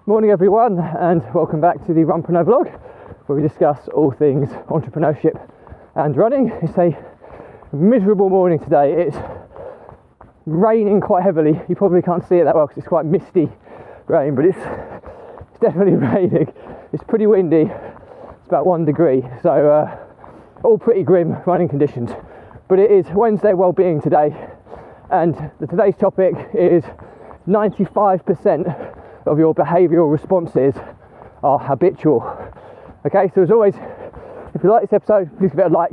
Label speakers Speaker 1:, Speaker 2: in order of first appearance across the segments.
Speaker 1: Morning everyone, and welcome back to the Runpreneur vlog, where we discuss all things entrepreneurship and running. It's a miserable morning today. It's raining quite heavily. You probably can't see it that well because it's quite misty rain, but it's definitely raining. It's pretty windy. It's about 1 degree, so all pretty grim running conditions. But it is Wednesday wellbeing today, and today's topic is 95% of your behavioural responses are habitual. Okay, so as always, if you like this episode, please give it a like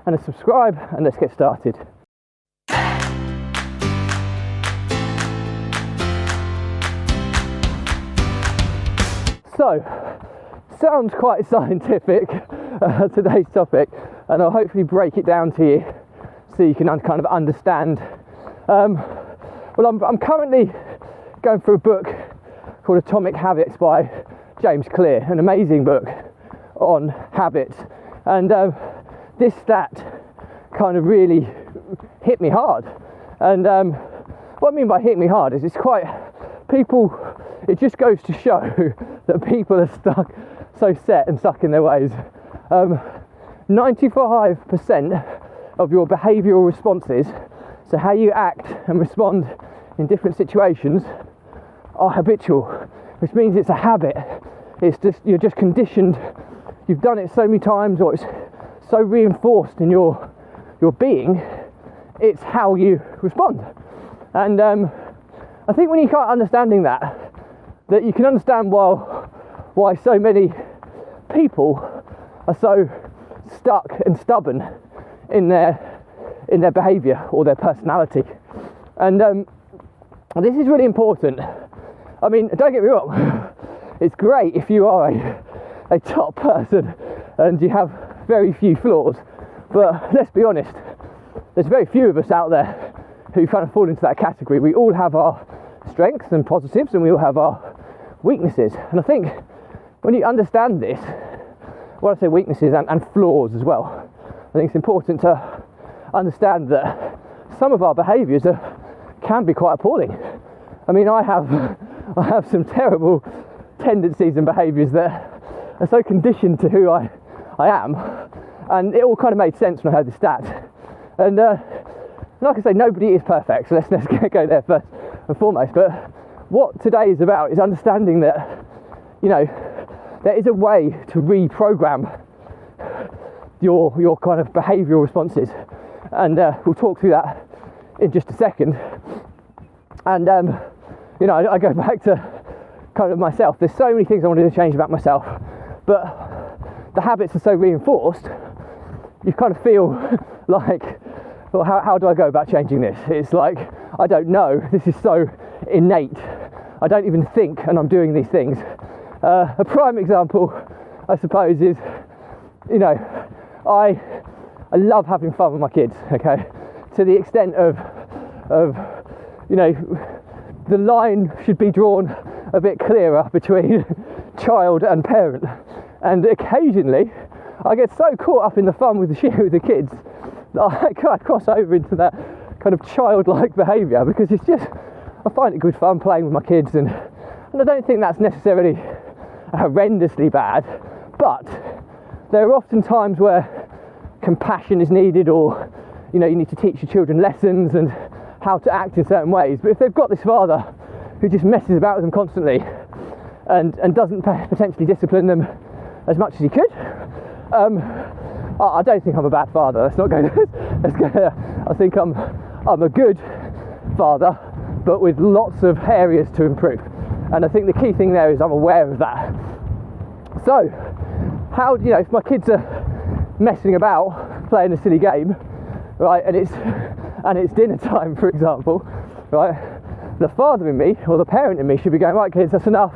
Speaker 1: and a subscribe, and let's get started. So, sounds quite scientific, today's topic, and I'll hopefully break it down to you so you can kind of understand. I'm currently going through a book called Atomic Habits by James Clear, an amazing book on habits, and this stat kind of really hit me hard. And what I mean by hit me hard is it just goes to show that people are so set and stuck in their ways. 95% of your behavioural responses, so how you act and respond in different situations, are habitual, which means it's a habit. It's just, you're just conditioned. You've done it so many times, or it's so reinforced in your being. It's how you respond. And I think when you start understanding that you can understand why so many people are so stuck and stubborn in their behaviour or their personality. And this is really important. I mean, don't get me wrong, it's great if you are a top person and you have very few flaws, but let's be honest, there's very few of us out there who kind of fall into that category. We all have our strengths and positives, and we all have our weaknesses. And I think when you understand this, when I say weaknesses and flaws as well, I think it's important to understand that some of our behaviours can be quite appalling. I mean, I have some terrible tendencies and behaviours that are so conditioned to who I am, and it all kind of made sense when I heard the stat. And like I say, nobody is perfect, so let's go there first and foremost. But what today is about is understanding that, you know, there is a way to reprogram your kind of behavioural responses, and we'll talk through that in just a second. And you know, I go back to kind of myself. There's so many things I wanted to change about myself, but the habits are so reinforced, you kind of feel like, well, how do I go about changing this? It's like, I don't know, this is so innate, I don't even think, and I'm doing these things. A prime example, I suppose, is, you know, I love having fun with my kids, okay, to the extent of you know, the line should be drawn a bit clearer between child and parent, and occasionally I get so caught up in the fun with the kids that I cross over into that kind of childlike behaviour, because it's just, I find it good fun playing with my kids, and I don't think that's necessarily horrendously bad, but there are often times where compassion is needed, or, you know, you need to teach your children lessons and how to act in certain ways. But if they've got this father who just messes about with them constantly and doesn't potentially discipline them as much as he could, I don't think I'm a bad father. Let's not go there. I think I'm a good father, but with lots of areas to improve. And I think the key thing there is I'm aware of that. So, how, you know, if my kids are messing about playing a silly game, right, and it's dinner time, for example, right, the father in me, or the parent in me, should be going, right kids, that's enough,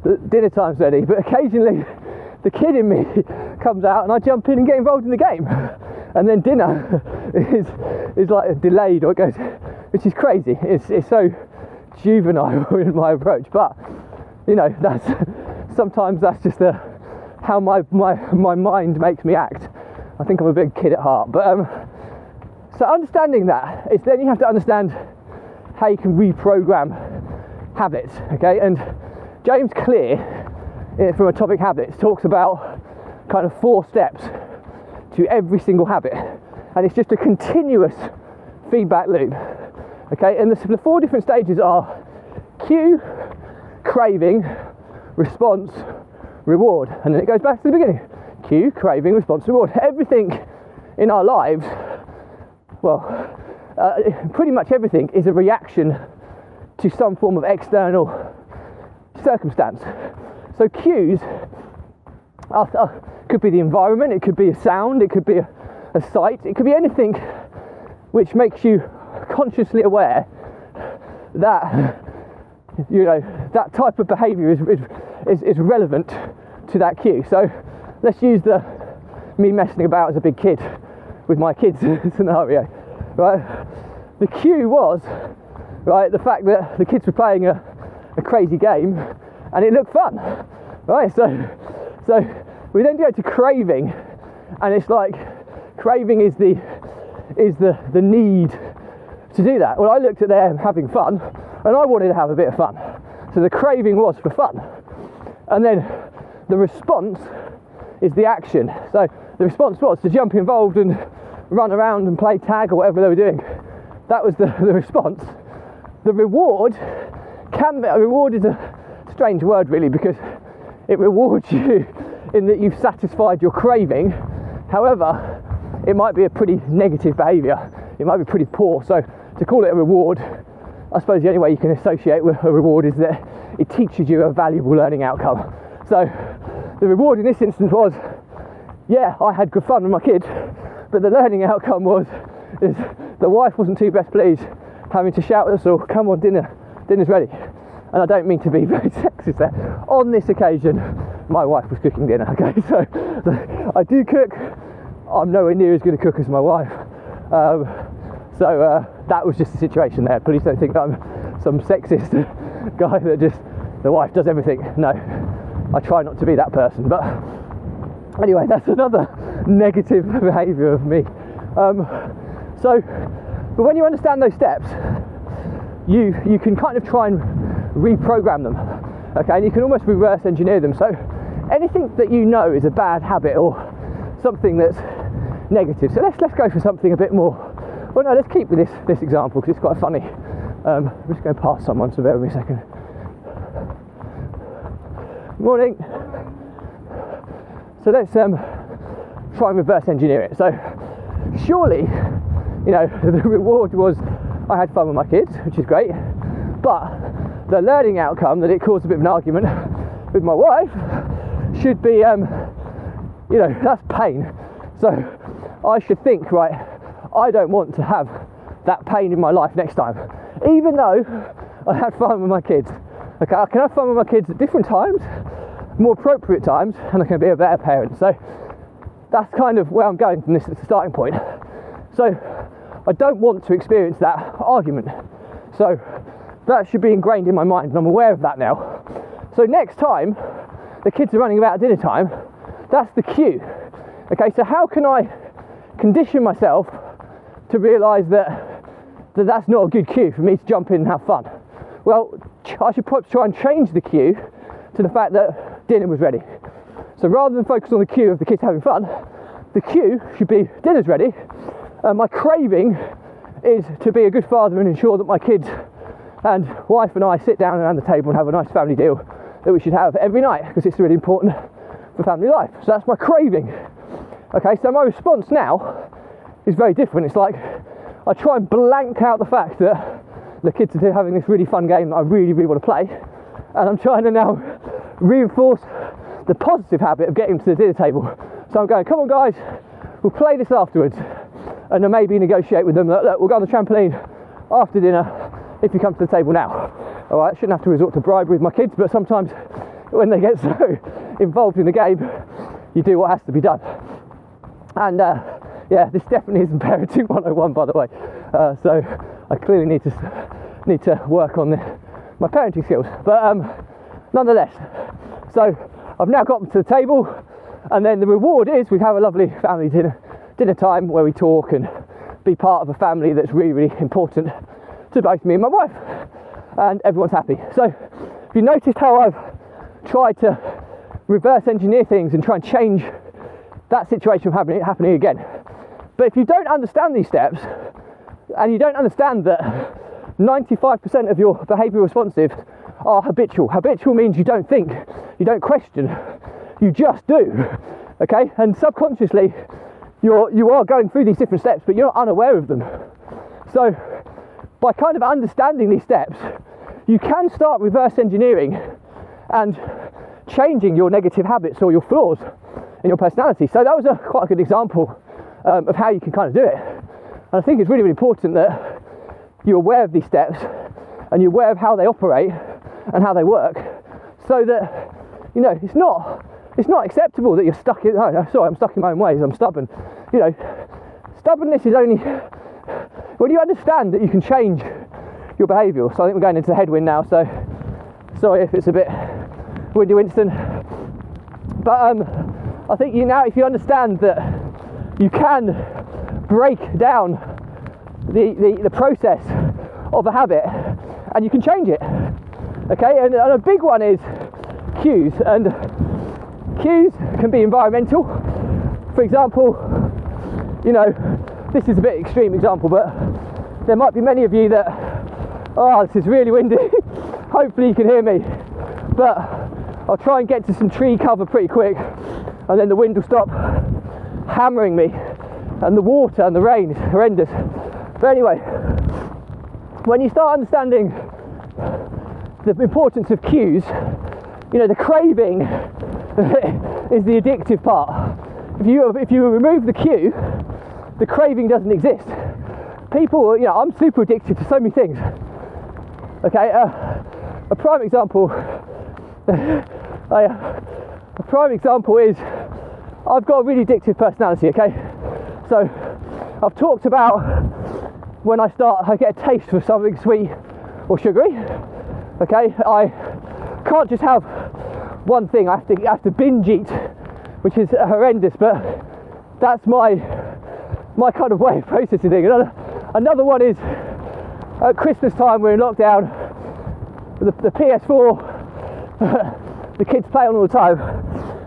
Speaker 1: the dinner time's ready. But occasionally the kid in me comes out and I jump in and get involved in the game, and then dinner is like delayed, or it goes, which is crazy. It's so juvenile in my approach, but you know, sometimes that's just how my mind makes me act. I think I'm a big kid at heart, but so understanding that, it's then you have to understand how you can reprogram habits, okay? And James Clear, from Atomic Habits, talks about kind of 4 steps to every single habit, and it's just a continuous feedback loop. Okay, and the 4 different stages are cue, craving, response, reward, and then it goes back to the beginning. Cue, craving, response, reward. Everything in our lives, well, pretty much everything is a reaction to some form of external circumstance. So cues could be the environment, it could be a sound, it could be a sight, it could be anything which makes you consciously aware that, you know, that type of behaviour is relevant to that cue. So let's use me messing about as a big kid with my kids scenario, right? The cue was, right, the fact that the kids were playing a crazy game and it looked fun, right? So we then go to craving, and it's like craving is the need to do that. Well, I looked at them having fun and I wanted to have a bit of fun, so the craving was for fun, and then the response is the action. So the response was to jump involved and run around and play tag or whatever they were doing. That was the response. The reward is a strange word really, because it rewards you in that you've satisfied your craving. However, it might be a pretty negative behaviour. It might be pretty poor. So to call it a reward, I suppose the only way you can associate with a reward is that it teaches you a valuable learning outcome. So the reward in this instance was, yeah, I had good fun with my kids, but the learning outcome is the wife wasn't too best pleased, having to shout at us all, "Come on, dinner's ready." And I don't mean to be very sexist there. On this occasion, my wife was cooking dinner, okay? So I do cook. I'm nowhere near as good a cook as my wife. So that was just the situation there. Please don't think that I'm some sexist guy that just, the wife does everything. No, I try not to be that person. But anyway, that's another negative behaviour of me. But when you understand those steps, you can kind of try and reprogram them, okay, and you can almost reverse engineer them. So anything that you know is a bad habit or something that's negative, so let's go for something a bit more, well no, let's keep with this example because it's quite funny. I'm just going past someone, so bear with me a second. Morning. So let's try and reverse engineer it. So surely, you know, the reward was I had fun with my kids, which is great, but the learning outcome that it caused a bit of an argument with my wife should be, you know, that's pain. So I should think, right, I don't want to have that pain in my life next time, even though I had fun with my kids. Okay, I can have fun with my kids at different times, more appropriate times, and I can be a better parent. So that's kind of where I'm going from this as a starting point. So I don't want to experience that argument. So that should be ingrained in my mind, and I'm aware of that now. So next time the kids are running about at dinner time, that's the cue. Okay, so how can I condition myself to realise that that's not a good cue for me to jump in and have fun? Well, I should probably try and change the cue to the fact that dinner was ready. So rather than focus on the cue of the kids having fun, the cue should be dinner's ready. My craving is to be a good father and ensure that my kids and wife and I sit down around the table and have a nice family deal that we should have every night, because it's really important for family life. So that's my craving. Okay, so my response now is very different. It's like I try and blank out the fact that the kids are having this really fun game that I really, really want to play, and I'm trying to now reinforce the positive habit of getting to the dinner table. So I'm going, come on guys, we'll play this afterwards, and then maybe negotiate with them that, look, we'll go on the trampoline after dinner if you come to the table now. All right, I shouldn't have to resort to bribery with my kids, but sometimes when they get so involved in the game, you do what has to be done. And yeah, this definitely isn't parenting 101, by the way. So I clearly need to work on my parenting skills. But nonetheless, so I've now got them to the table, and then the reward is we have a lovely family dinner time where we talk and be part of a family that's really, really important to both me and my wife, and everyone's happy. So If you noticed how I've tried to reverse engineer things and try and change that situation from happening again. But if you don't understand these steps, and you don't understand that 95% of your behavioural responses are habitual. Habitual means you don't think, you don't question, you just do, okay? And subconsciously, you are going through these different steps, but you're not unaware of them. So, by kind of understanding these steps, you can start reverse engineering and changing your negative habits or your flaws in your personality. So that was quite a good example of how you can kind of do it. And I think it's really, really important that you're aware of these steps and you're aware of how they operate and how they work, so that, you know, it's not acceptable that you're stuck in, I'm stuck in my own ways, I'm stubborn. You know, stubbornness is only when you understand that you can change your behavioural. So I think we're going into the headwind now, so sorry if it's a bit windy, Winston. But I think if you understand that you can break down the process of a habit and you can change it, okay? And a big one is cues, and cues can be environmental. For example, you know, this is a bit extreme example, but there might be many of you that, this is really windy, hopefully you can hear me, but I'll try and get to some tree cover pretty quick, and then the wind will stop hammering me, and the water and the rain is horrendous. But anyway, when you start understanding the importance of cues, you know, the craving is the addictive part. If you remove the cue, the craving doesn't exist. People, you know, I'm super addicted to so many things. Okay, a prime example. A prime example is I've got a really addictive personality. Okay, so I've talked about when I get a taste for something sweet or sugary. Okay, I can't just have one thing. I have to binge eat, which is horrendous, but that's my kind of way of processing things. Another one is at Christmas time, we're in lockdown, the PS4 the kids play on all the time,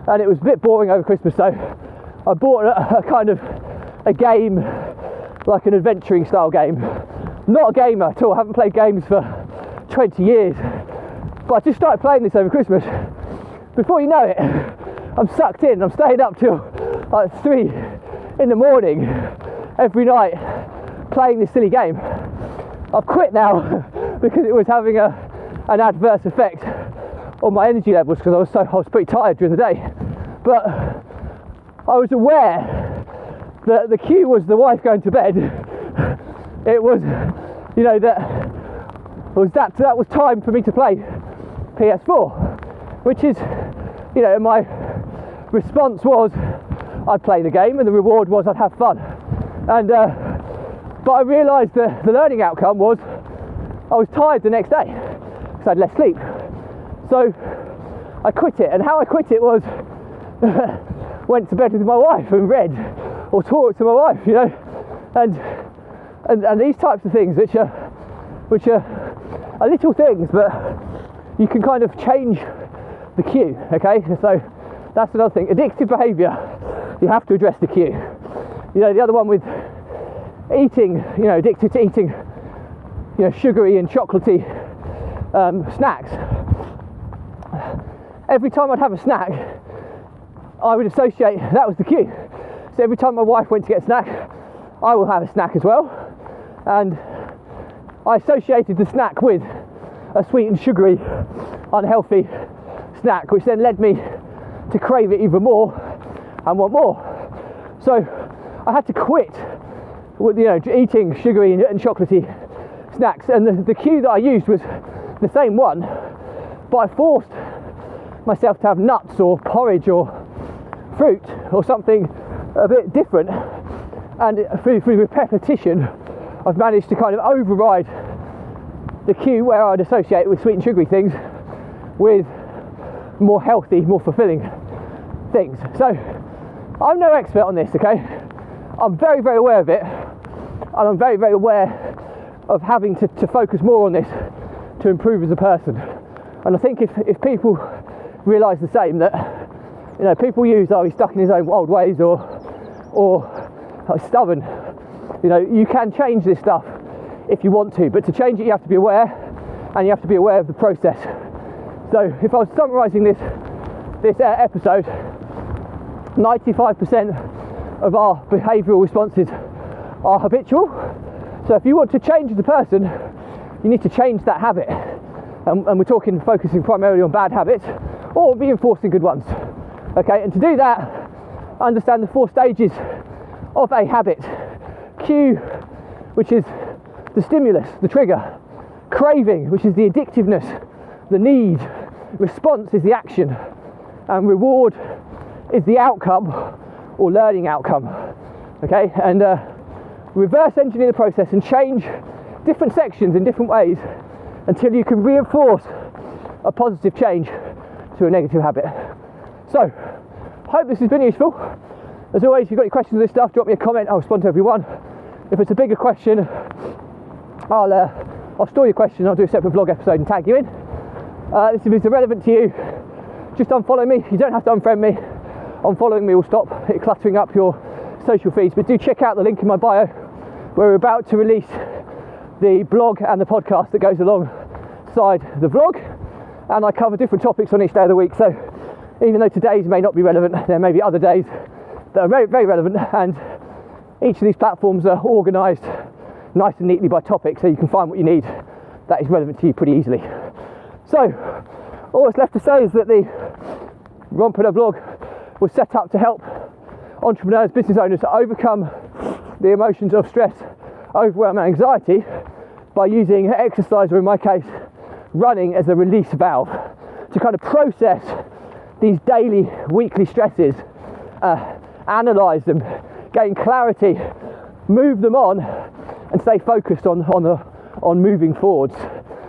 Speaker 1: and it was a bit boring over Christmas, so I bought a game, like an adventuring style game. Not a gamer at all, I haven't played games for 20 years, but I just started playing this over Christmas. Before you know it, I'm sucked in. I'm staying up till like 3 in the morning every night playing this silly game. I've quit now because it was having an adverse effect on my energy levels, because I was pretty tired during the day. But I was aware that the cue was the wife going to bed. It was, you know, that was time for me to play PS4, which is, you know, my response was I'd play the game, and the reward was I'd have fun. And but I realised that the learning outcome was I was tired the next day because I had less sleep. So I quit it, and how I quit it was went to bed with my wife and read or talked to my wife, you know, and these types of things, which are little things, but you can kind of change the cue. Okay, so that's another thing. Addictive behaviour, you have to address the cue. You know, the other one with eating, you know, addicted to eating, you know, sugary and chocolatey snacks. Every time I'd have a snack, I would associate that was the cue. So every time my wife went to get a snack, I will have a snack as well, and I associated the snack with a sweet and sugary, unhealthy snack, which then led me to crave it even more and want more. So I had to quit, you know, eating sugary and chocolatey snacks, and the cue that I used was the same one, but I forced myself to have nuts or porridge or fruit or something a bit different, and through repetition I've managed to kind of override the cue where I'd associate it with sweet and sugary things with more healthy, more fulfilling things. So I'm no expert on this, okay? I'm very, very aware of it, and I'm very, very aware of having to focus more on this to improve as a person. And I think if people realise the same, that, you know, people use, oh, he's stuck in his own old ways, or like, stubborn. You know, you can change this stuff if you want to, but to change it you have to be aware, and you have to be aware of the process. So if I was summarising this episode, 95% of our behavioural responses are habitual. So if you want to change as a person, you need to change that habit. And we're focusing primarily on bad habits or reinforcing good ones. Okay, and to do that, understand the 4 stages of a habit. Cue, which is the stimulus, the trigger. Craving, which is the addictiveness, the need. Response is the action. And reward is the outcome or learning outcome. Okay, and reverse engineer the process and change different sections in different ways until you can reinforce a positive change to a negative habit. So, hope this has been useful. As always, if you've got any questions on this stuff, drop me a comment, I'll respond to everyone. If it's a bigger question, I'll store your question, I'll do a separate vlog episode and tag you in. If it's irrelevant to you, just unfollow me. You don't have to unfriend me. Unfollowing me will stop it cluttering up your social feeds, but do check out the link in my bio where we're about to release the blog and the podcast that goes alongside the vlog, and I cover different topics on each day of the week. So even though today's may not be relevant, there may be other days that are very, very relevant, and each of these platforms are organised nice and neatly by topic, so you can find what you need that is relevant to you pretty easily. So all that's left to say is that the Runpreneur blog was set up to help entrepreneurs, business owners to overcome the emotions of stress, overwhelm and anxiety by using exercise, or in my case running, as a release valve to kind of process these daily, weekly stresses, analyse them, gain clarity, move them on and stay focused on moving forwards.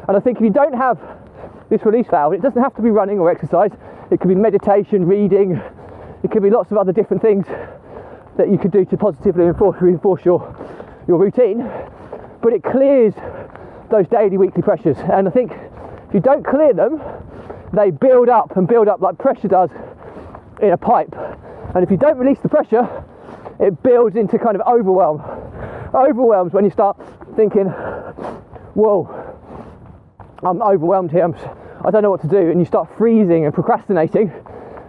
Speaker 1: And I think if you don't have this release valve, it doesn't have to be running or exercise, it could be meditation, reading, it could be lots of other different things that you could do to positively reinforce your routine, but it clears those daily, weekly pressures. And I think if you don't clear them, they build up like pressure does in a pipe. And if you don't release the pressure, it builds into kind of overwhelms when you start thinking, whoa, I'm overwhelmed here, I don't know what to do, and you start freezing and procrastinating,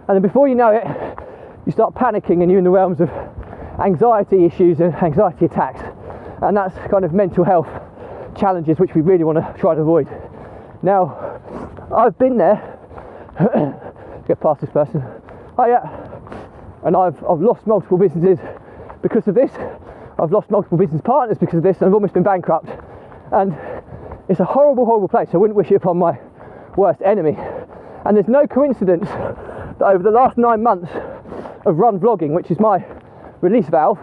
Speaker 1: and then before you know it, you start panicking and you're in the realms of anxiety issues and anxiety attacks, and that's kind of mental health challenges which we really want to try to avoid. Now, I've been there. Get past this person. Oh yeah. And I've lost multiple businesses because of this. I've lost multiple business partners because of this, and I've almost been bankrupt. And it's a horrible, horrible place. I wouldn't wish it upon my worst enemy. And there's no coincidence that over the last 9 months of run vlogging, which is my release valve,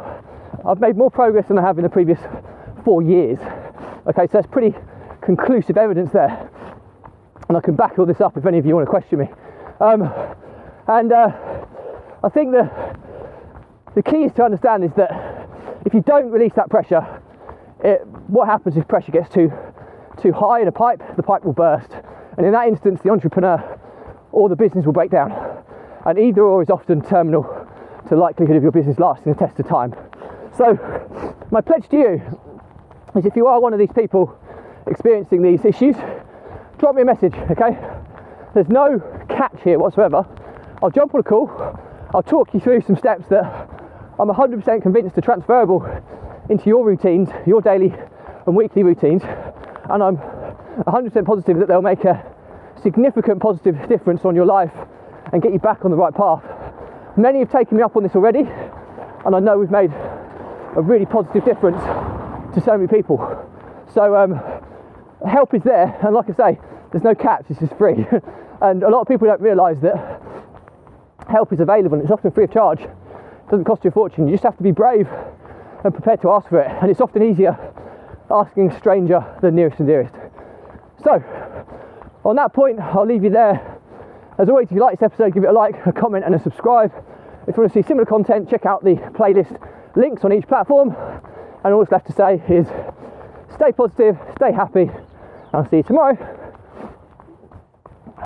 Speaker 1: I've made more progress than I have in the previous 4 years. Okay, so that's pretty conclusive evidence there. And I can back all this up if any of you want to question me. I think the key is to understand is that if you don't release that pressure, what happens if pressure gets too high in a pipe, the pipe will burst. And in that instance, the entrepreneur or the business will break down. And either or is often terminal to the likelihood of your business lasting the test of time. So my pledge to you is, if you are one of these people experiencing these issues, drop me a message, okay? There's no catch here whatsoever. I'll jump on a call, I'll talk you through some steps that I'm 100% convinced are transferable into your routines, your daily and weekly routines, and I'm 100% positive that they'll make a significant positive difference on your life and get you back on the right path. Many have taken me up on this already, and I know we've made a really positive difference to so many people. So help is there, and like I say, there's no catch, this is free. And a lot of people don't realise that help is available, and it's often free of charge. It doesn't cost you a fortune. You just have to be brave and prepared to ask for it, and it's often easier asking a stranger than nearest and dearest. So on that point, I'll leave you there. As always, if you like this episode, give it a like, a comment and a subscribe. If you want to see similar content, check out the playlist links on each platform. And all that's left to say is stay positive, stay happy, and I'll see you tomorrow.